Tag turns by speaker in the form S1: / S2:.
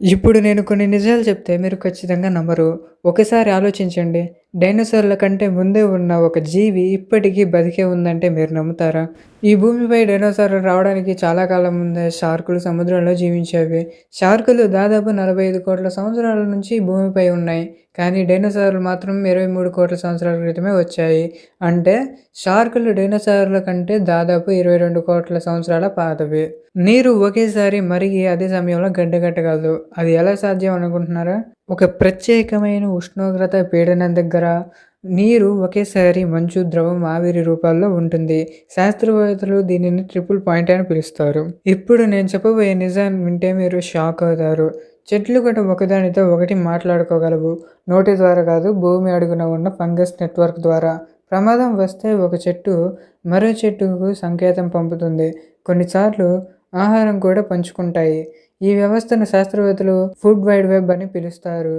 S1: ఇప్పుడు నేను కొన్ని నిజాలు చెప్తే మీరు ఖచ్చితంగా నమ్మరు. ఒకసారి ఆలోచించండి. డైనోసార్ల కంటే ముందే ఉన్న ఒక జీవి ఇప్పటికీ బతికే ఉందంటే మీరు నమ్ముతారా? ఈ భూమిపై డైనోసార్లు రావడానికి చాలా కాలం ముందే షార్కులు సముద్రంలో జీవించేవి. షార్కులు దాదాపు 45,00,00,000 సంవత్సరాల నుంచి భూమిపై ఉన్నాయి. కానీ డైనోసార్లు మాత్రం 23,00,00,000 సంవత్సరాల క్రితమే వచ్చాయి. అంటే షార్కులు డైనోసార్ల కంటే దాదాపు 22,00,00,000 సంవత్సరాల పాతవి. నీరు ఒకేసారి మరిగి అదే సమయంలో గడ్డకట్టగలదు. అది ఎలా సాధ్యం అనుకుంటున్నారా? ఒక ప్రత్యేకమైన ఉష్ణోగ్రత పీడనం దగ్గర నీరు ఒకేసారి మంచు, ద్రవం, ఆవిరి రూపాల్లో ఉంటుంది. శాస్త్రవేత్తలు దీనిని ట్రిపుల్ పాయింట్ అని పిలుస్తారు. ఇప్పుడు నేను చెప్పబోయే నిజాన్ని వింటే మీరు షాక్ అవుతారు. చెట్లు కూడా ఒకదానితో ఒకటి మాట్లాడుకోగలవు. నోటి ద్వారా కాదు, భూమి అడుగున ఉన్న ఫంగస్ నెట్వర్క్ ద్వారా. ప్రమాదం వస్తే ఒక చెట్టు మరో చెట్టుకు సంకేతం పంపుతుంది. కొన్నిసార్లు ఆహారం కూడా పంచుకుంటాయి. ఈ వ్యవస్థను శాస్త్రవేత్తలు ఫుడ్ వైడ్ వెబ్ అని పిలుస్తారు.